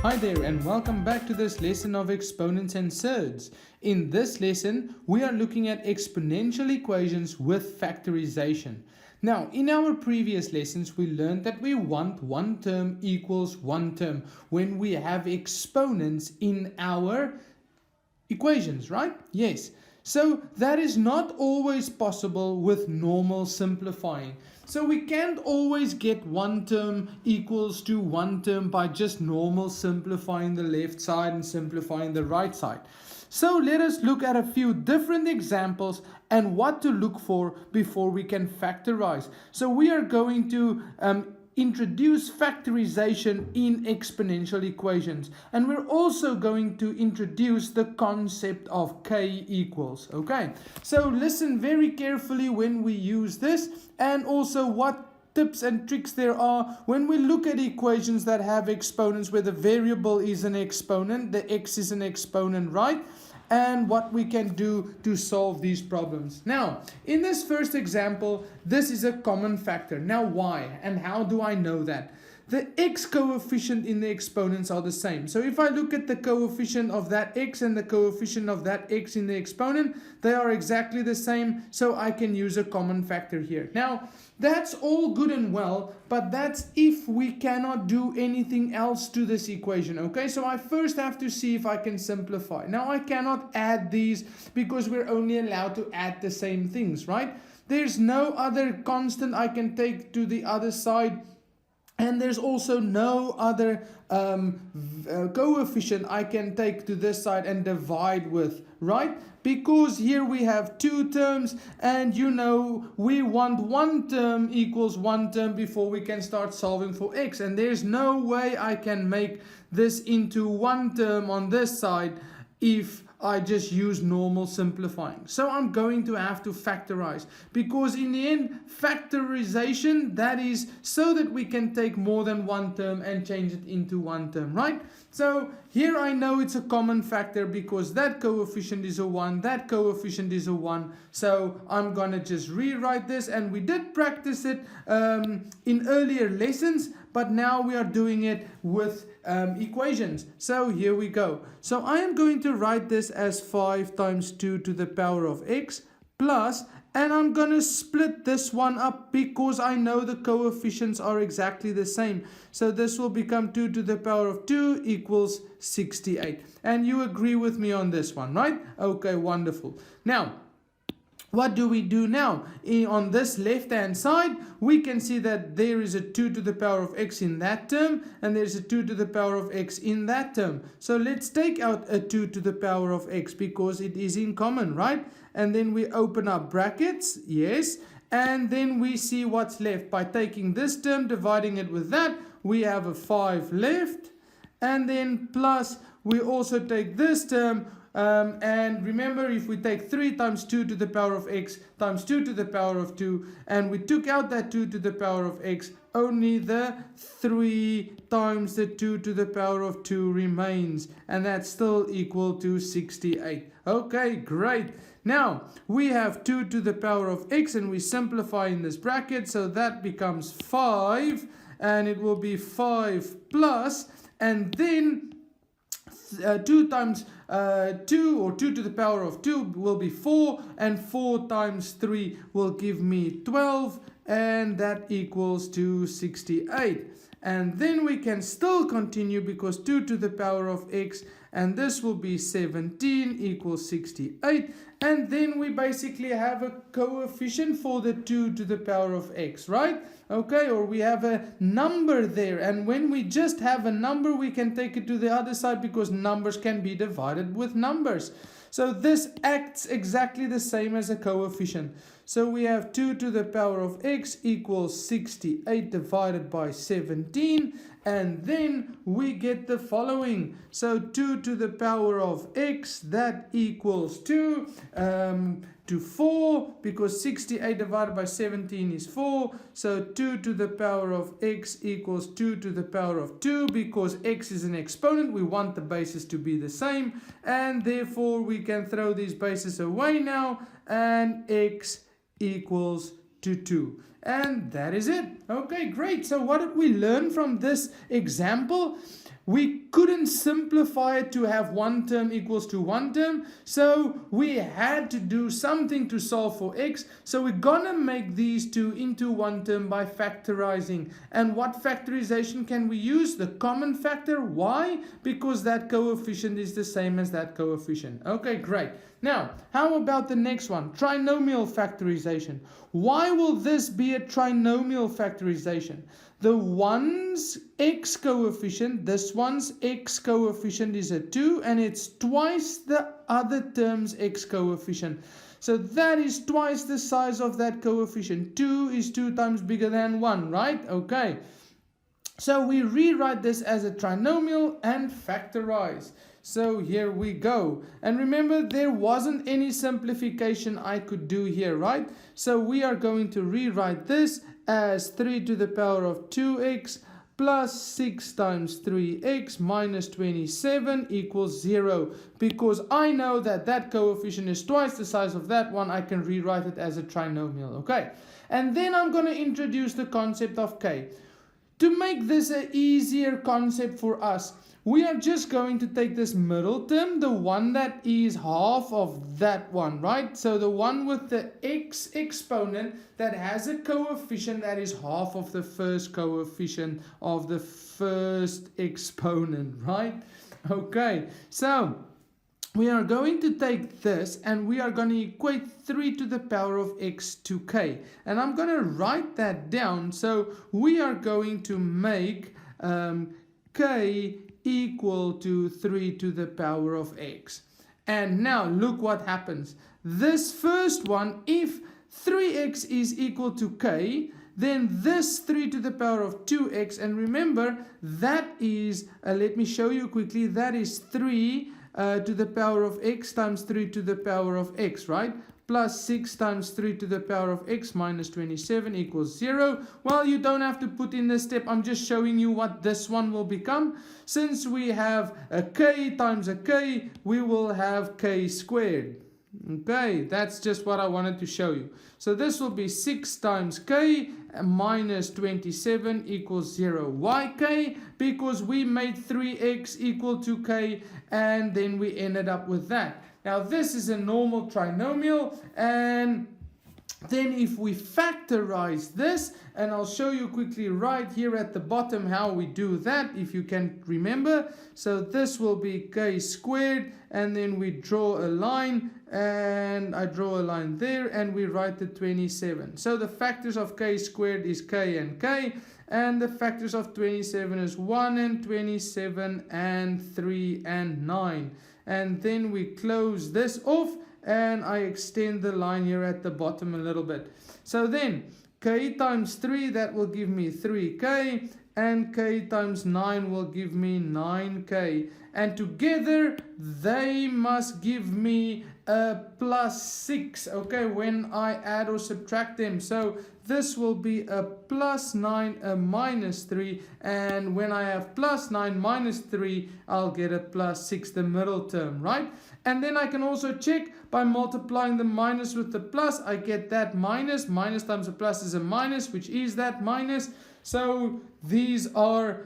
Hi there and welcome back to this lesson of exponents and surds. In this lesson, we are looking at exponential equations with factorization. Now, in our previous lessons, we learned that we want one term equals one term when we have exponents in our equations, right? Yes. So that is not always possible with normal simplifying. So we can't always get one term equals to one term by just normal simplifying the left side and simplifying the right side. So let us look at a few different examples and what to look for before we can factorize. So we are going to introduce factorization in exponential equations, and we're also going to introduce the concept of k equals. Okay, so listen very carefully when we use this, and also what tips and tricks there are when we look at equations that have exponents where the variable is an exponent, the x is an exponent, right? And what we can do to solve these problems. Now, in this first example, this is a common factor. Now, why and how do I know that? The x coefficient in the exponents are the same. So if I look at the coefficient of that x and the coefficient of that x in the exponent, they are exactly the same. So I can use a common factor here. Now, that's all good and well, but that's if we cannot do anything else to this equation. Okay, so I first have to see if I can simplify. Now, I cannot add these because we're only allowed to add the same things, right? There's no other constant I can take to the other side. And there's also no other coefficient I can take to this side and divide with, right? Because here we have two terms, and you know we want one term equals one term before we can start solving for x. And there's no way I can make this into one term on this side if I just use normal simplifying. So I'm going to have to factorize, because in the end, factorization, that is so that we can take more than one term and change it into one term, right? So here I know it's a common factor because that coefficient is a 1, that coefficient is a 1. So I'm going to just rewrite this, and we did practice it in earlier lessons, but now we are doing it with equations. So here we go. So I am going to write this as 5 times 2 to the power of x plus, and I'm going to split this one up because I know the coefficients are exactly the same. So this will become 2 to the power of 2 equals 68. And you agree with me on this one, right? Okay, wonderful. Now, what do we do now? On this left hand side, we can see that there is a 2 to the power of x in that term, and there's a 2 to the power of x in that term. So let's take out a 2 to the power of x because it is in common, right? And then we open up brackets, yes, and then we see what's left. By taking this term, dividing it with that, we have a 5 left, and then plus we also take this term. And remember, if we take 3 times 2 to the power of x times 2 to the power of 2, and we took out that 2 to the power of x, only the 3 times the 2 to the power of 2 remains, and that's still equal to 68. Okay, great. Now, we have 2 to the power of x, and we simplify in this bracket, so that becomes 5, and it will be 5 plus, and then 2 times 2, or 2 to the power of 2, will be 4, and 4 times 3 will give me 12, and that equals to 68. And then we can still continue because 2 to the power of x, and this will be 17 equals 68. And then we basically have a coefficient for the 2 to the power of x, right? Okay, or we have a number there. And when we just have a number, we can take it to the other side because numbers can be divided with numbers. So this acts exactly the same as a coefficient. So we have 2 to the power of x equals 68 divided by 17. And then we get the following. So 2 to the power of x, that equals to 4, because 68 divided by 17 is 4. So 2 to the power of x equals 2 to the power of 2, because x is an exponent. We want the bases to be the same. And therefore we can throw these bases away now. And x equals to 2. And that is it. Okay, great. So what did we learn from this example? we couldn't simplify it to have one term equals to one term, so we had to do something to solve for x. So we're gonna make these two into one term by factorizing. And what factorization can we use? The common factor. Why? Because that coefficient is the same as that coefficient. Okay, great. Now, how about the next one? Trinomial factorization. Why will this be a trinomial factorization? The one's x coefficient, this one's x coefficient is a 2, and it's twice the other term's x coefficient. So that is twice the size of that coefficient. 2 is 2 times bigger than 1, right? Okay. So we rewrite this as a trinomial and factorize. So here we go. And remember, there wasn't any simplification I could do here, right? So we are going to rewrite this as 3 to the power of 2x plus 6 times 3x minus 27 equals 0. Because I know that that coefficient is twice the size of that one, I can rewrite it as a trinomial, okay? And then I'm going to introduce the concept of k. To make this an easier concept for us, we are just going to take this middle term, the one that is half of that one, right? So the one with the x exponent that has a coefficient that is half of the first coefficient of the first exponent, right? Okay, so we are going to take this and we are going to equate 3 to the power of x to k. And I'm going to write that down. So we are going to make k equal to 3 to the power of x. And now look what happens. This first one, if 3x is equal to k, then this 3 to the power of 2x, and remember that is, let me show you quickly, that is 3 to the power of x times 3 to the power of x, right? Plus 6 times 3 to the power of x minus 27 equals 0. Well, you don't have to put in this step. I'm just showing you what this one will become. Since we have a k times a k, we will have k squared. Okay, that's just what I wanted to show you. So this will be 6 times k minus 27 equals 0. Why k? Because we made 3x equal to k and then we ended up with that. Now this is a normal trinomial, and then if we factorize this, and I'll show you quickly right here at the bottom how we do that, if you can remember. So this will be k squared, and then we draw a line, and I draw a line there, and we write the 27. So the factors of k squared is k, and the factors of 27 is 1 and 27 and 3 and 9. And then we close this off, and I extend the line here at the bottom a little bit. So then k times 3, that will give me 3k, and k times 9 will give me 9k. And together they must give me a plus 6, okay, when I add or subtract them. So this will be a plus 9, a minus 3, and when I have plus 9 minus 3, I'll get a plus 6, the middle term, right? And then I can also check by multiplying the minus with the plus. I get that minus times a plus is a minus, which is that minus. So these are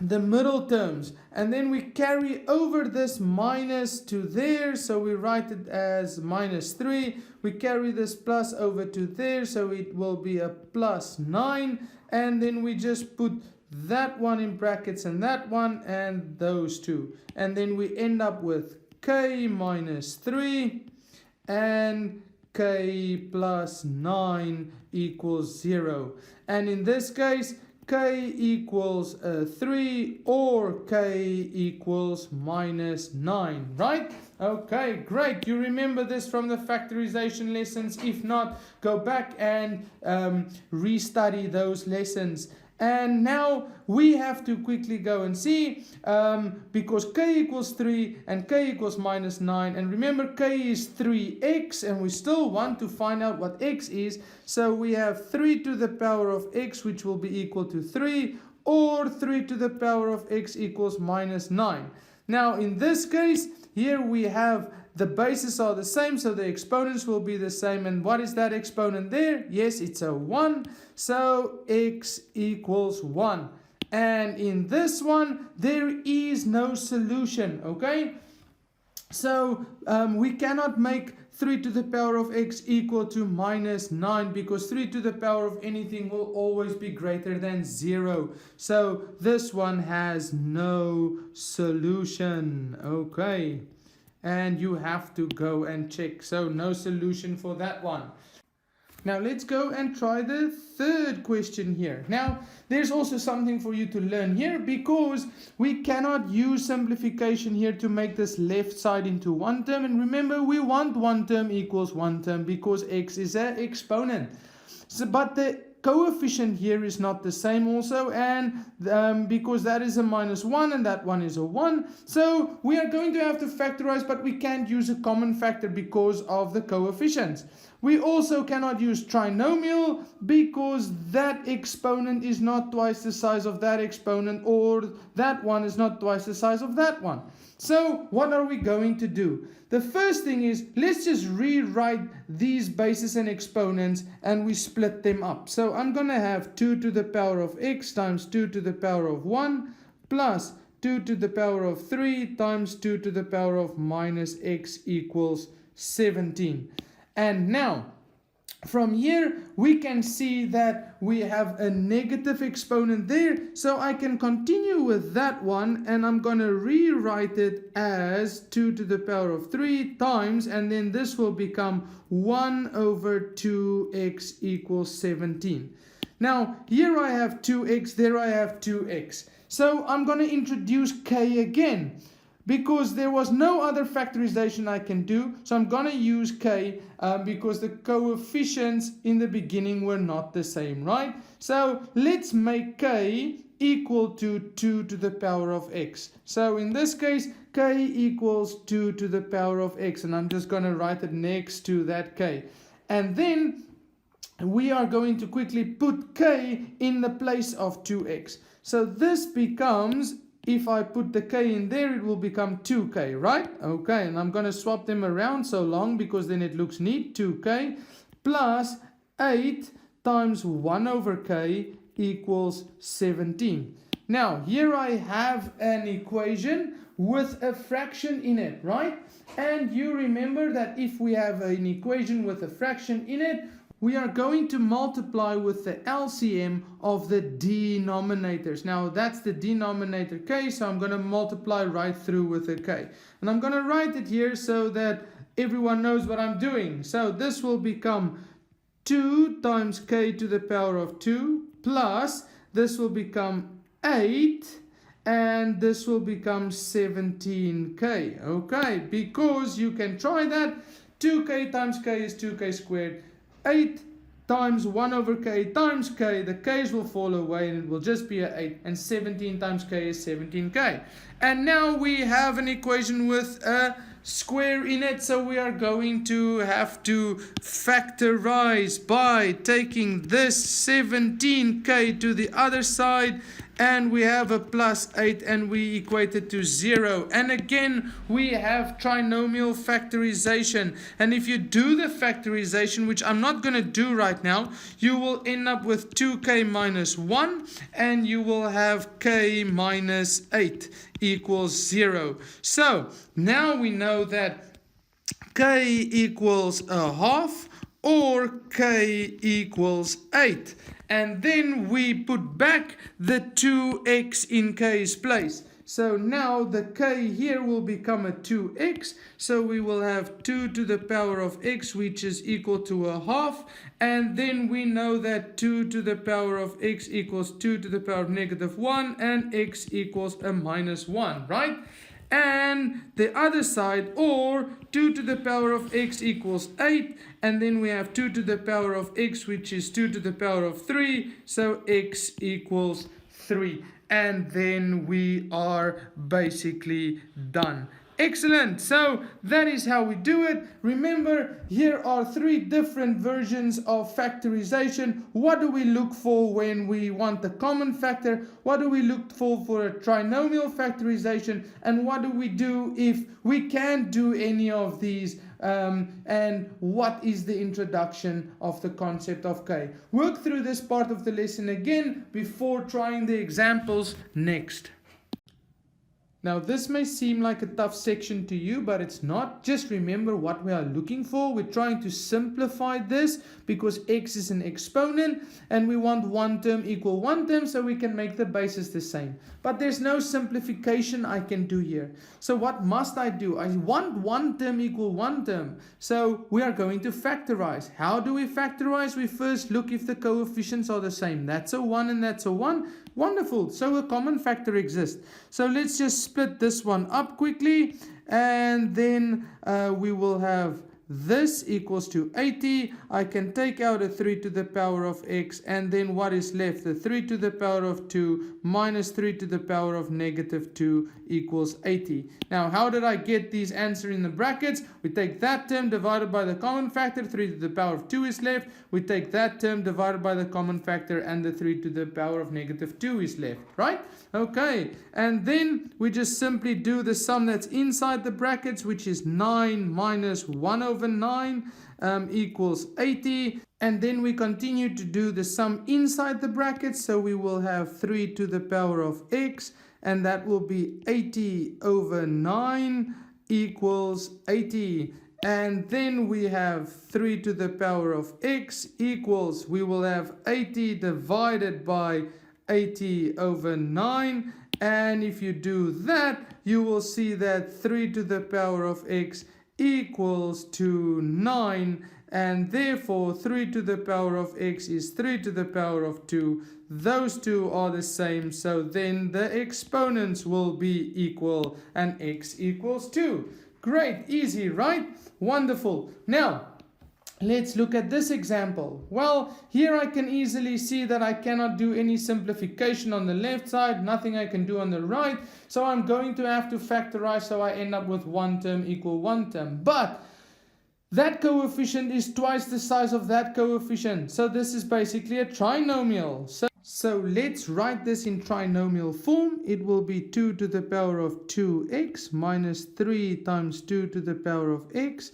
the middle terms, and then we carry over this minus to there, so we write it as minus 3. We carry this plus over to there, so it will be a plus 9, and then we just put that one in brackets and that one and those two, and then we end up with k minus 3 and k plus 9 equals 0. And in this case, k equals 3 or k equals minus 9, right? Okay, great. You remember this from the factorization lessons. If not, go back and restudy those lessons. And now we have to quickly go and see, because k equals 3 and k equals minus 9. And remember, k is 3x, and we still want to find out what x is. So we have 3 to the power of x, which will be equal to 3, or 3 to the power of x equals minus 9. Now, in this case, here we have the bases are the same, so the exponents will be the same. And what is that exponent there? Yes, it's a 1. So x equals 1. And in this one, there is no solution, okay? So we cannot make 3 to the power of x equal to minus 9 because 3 to the power of anything will always be greater than 0. So this one has no solution, okay? And you have to go and check. So no solution for that one. Now let's go and try the third question here. Now there's also something for you to learn here because we cannot use simplification here to make this left side into one term. And remember, we want one term equals one term because x is an exponent. So, but the coefficient here is not the same also, and because that is a minus 1 and that one is a 1, so we are going to have to factorize, but we can't use a common factor because of the coefficients. We also cannot use trinomial because that exponent is not twice the size of that exponent, or that one is not twice the size of that one. So what are we going to do? The first thing is, let's just rewrite these bases and exponents and we split them up. So I'm going to have 2 to the power of x times 2 to the power of 1 plus 2 to the power of 3 times 2 to the power of minus x equals 17. And now, from here, we can see that we have a negative exponent there. So I can continue with that one, and I'm going to rewrite it as 2 to the power of 3 times, and then this will become 1 over 2x equals 17. Now, here I have 2x, there I have 2x. So I'm going to introduce k again, because there was no other factorization I can do. So I'm going to use k because the coefficients in the beginning were not the same, right? So let's make k equal to 2 to the power of x. So in this case, k equals 2 to the power of x. And I'm just going to write it next to that k. And then we are going to quickly put k in the place of 2x. So this becomes, if I put the k in there, it will become 2k, right? Okay, and I'm going to swap them around so long because then it looks neat. 2k plus 8 times 1 over k equals 17. Now, here I have an equation with a fraction in it, right? And you remember that if we have an equation with a fraction in it, we are going to multiply with the LCM of the denominators. Now that's the denominator k, so I'm going to multiply right through with a k. And I'm going to write it here so that everyone knows what I'm doing. So this will become 2 times k to the power of 2 plus this will become 8 and this will become 17k. Okay, because you can try that. 2k times k is 2k squared. 8 times 1 over k times k, the k's will fall away and it will just be an 8, and 17 times k is 17k. And now we have an equation with a square in it, so we are going to have to factorize by taking this 17k to the other side, and we have a plus 8 and we equate it to 0. And again we have trinomial factorization, and if you do the factorization, which I'm not going to do right now, you will end up with 2k minus 1 and you will have k minus 8 equals 0. So now we know that k equals a half or k equals 8. And then we put back the 2x in k's place. So now the k here will become a 2x. So we will have 2 to the power of x, which is equal to a half. And then we know that 2 to the power of x equals 2 to the power of negative 1. And x equals a minus 1, right? And the other side, or 2 to the power of x equals 8, and then we have 2 to the power of x, which is 2 to the power of 3, so x equals 3. And then we are basically done. Excellent. So that is how we do it. Remember, here are 3 different versions of factorization. What do we look for when we want the common factor? What do we look for a trinomial factorization? And what do we do if we can't do any of these and what is the introduction of the concept of k. Work through this part of the lesson again before trying the examples next. Now this may seem like a tough section to you, but it's not. Just remember what we are looking for. We're trying to simplify this because x is an exponent and we want one term equal one term so we can make the basis the same. But there's no simplification I can do here. So what must I do? I want one term equal one term. So we are going to factorize. How do we factorize? We first look if the coefficients are the same. That's a 1 and that's a 1. Wonderful. So a common factor exists. So let's just split this one up quickly, and then we will have this equals to 80. I can take out a 3 to the power of x, and then what is left? The 3 to the power of 2 minus 3 to the power of negative 2 equals 80. Now, how did I get these answer in the brackets? We take that term divided by the common factor, 3 to the power of 2 is left. We take that term divided by the common factor, and the 3 to the power of negative 2 is left, right? Okay, and then we just simply do the sum that's inside the brackets, which is 9 minus 1 over 9 equals 80. And then we continue to do the sum inside the brackets, so we will have 3 to the power of x, and that will be 80 over 9 equals 80. And then we have 3 to the power of x equals, we will have 80 divided by 80 over 9. And if you do that, you will see that 3 to the power of x equals to 9. And therefore 3 to the power of x is 3 to the power of 2. Those two are the same, so then the exponents will be equal and x equals 2. Great, easy, right? Wonderful. Now, let's look at this example. Well, here I can easily see that I cannot do any simplification on the left side, nothing I can do on the right. So I'm going to have to factorize, so I end up with one term equal one term. But that coefficient is twice the size of that coefficient. So this is basically a trinomial. So let's write this in trinomial form. It will be 2 to the power of 2x minus 3 times 2 to the power of x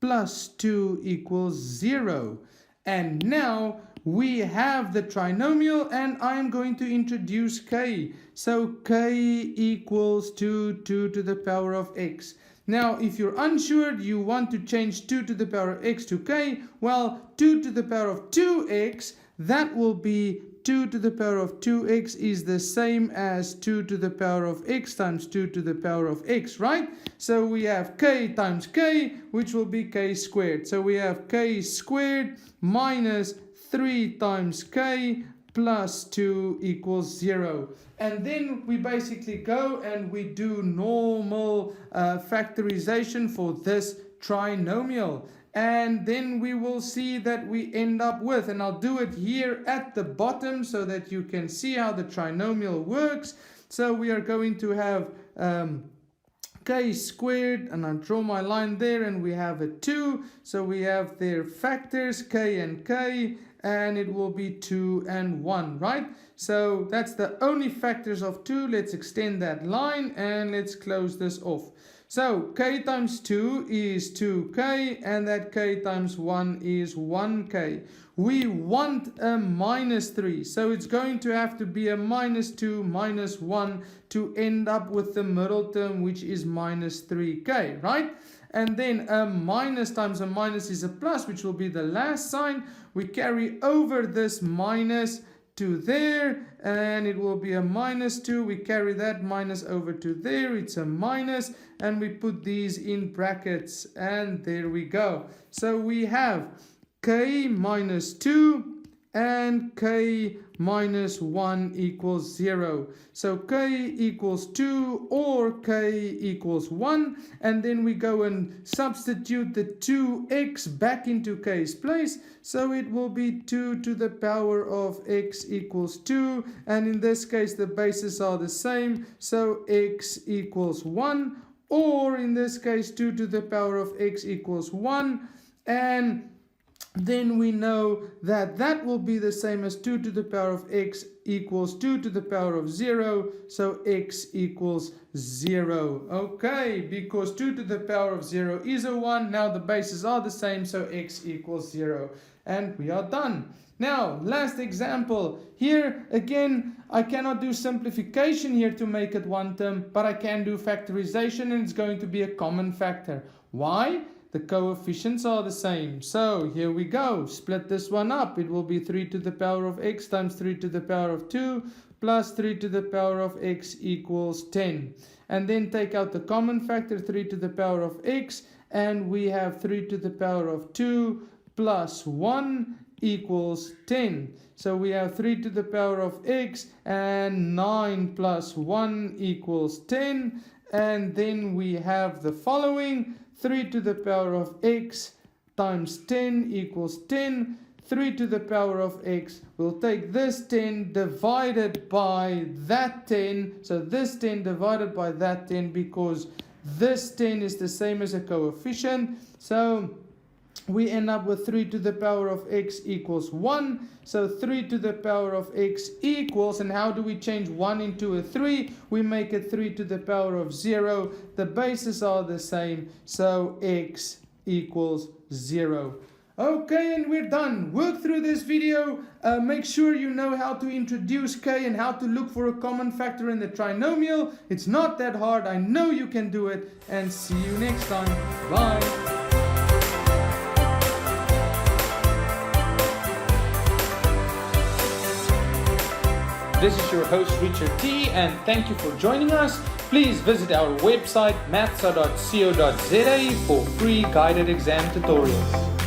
plus 2 equals 0. And now we have the trinomial, and I'm going to introduce k. So k equals 2 to the power of x. Now, if you're unsure, you want to change 2 to the power of x to k, well, 2 to the power of 2x, that will be 2 to the power of 2x is the same as 2 to the power of x times 2 to the power of x, right? So we have k times k, which will be k squared. So we have k squared minus 3 times k plus 2 equals 0. And then we basically go and we do normal factorization for this trinomial. And then we will see that we end up with, and I'll do it here at the bottom so that you can see how the trinomial works. So we are going to have k squared, and I'll draw my line there, and we have a 2. So we have their factors, k and k, and it will be 2 and 1, right? So that's the only factors of 2. Let's extend that line and let's close this off. So k times 2 is 2k, and that k times 1 is 1k. We want a minus 3, so it's going to have to be a minus 2 minus 1 to end up with the middle term, which is minus 3k, right? And then a minus times a minus is a plus, which will be the last sign. We carry over this minus to there, and it will be a minus 2. We carry that minus over to there, it's a minus, and we put these in brackets, and there we go. So we have k minus 2 and k minus 1 equals 0. So k equals 2 or k equals 1, and then we go and substitute the 2x back into k's place. So it will be 2 to the power of x equals 2, and in this case the bases are the same, so x equals 1, or in this case 2 to the power of x equals 1, and then we know that that will be the same as 2 to the power of x equals 2 to the power of 0. So x equals 0. Okay, because 2 to the power of 0 is a 1. Now the bases are the same, so x equals 0. And we are done. Now, last example. Here, again, I cannot do simplification here to make it one term, but I can do factorization, and it's going to be a common factor. Why? The coefficients are the same. So here we go. Split this one up. It will be 3 to the power of x times 3 to the power of 2 plus 3 to the power of x equals 10. And then take out the common factor, 3 to the power of x, and we have 3 to the power of 2 plus 1 equals 10. So we have 3 to the power of x, and 9 plus 1 equals 10. And then we have the following. 3 to the power of x times 10 equals 10. 3 to the power of x, we'll take this 10 divided by that 10. So this 10 divided by that 10, because this 10 is the same as a coefficient. So we end up with 3 to the power of x equals 1. So 3 to the power of x equals, and how do we change 1 into a 3? We make it 3 to the power of 0. The bases are the same, so x equals 0. Okay, and we're done. Work through this video. Make sure you know how to introduce k and how to look for a common factor in the trinomial. It's not that hard. I know you can do it. And see you next time. Bye. This is your host Richard T, and thank you for joining us. Please visit our website mathsa.co.za for free guided exam tutorials.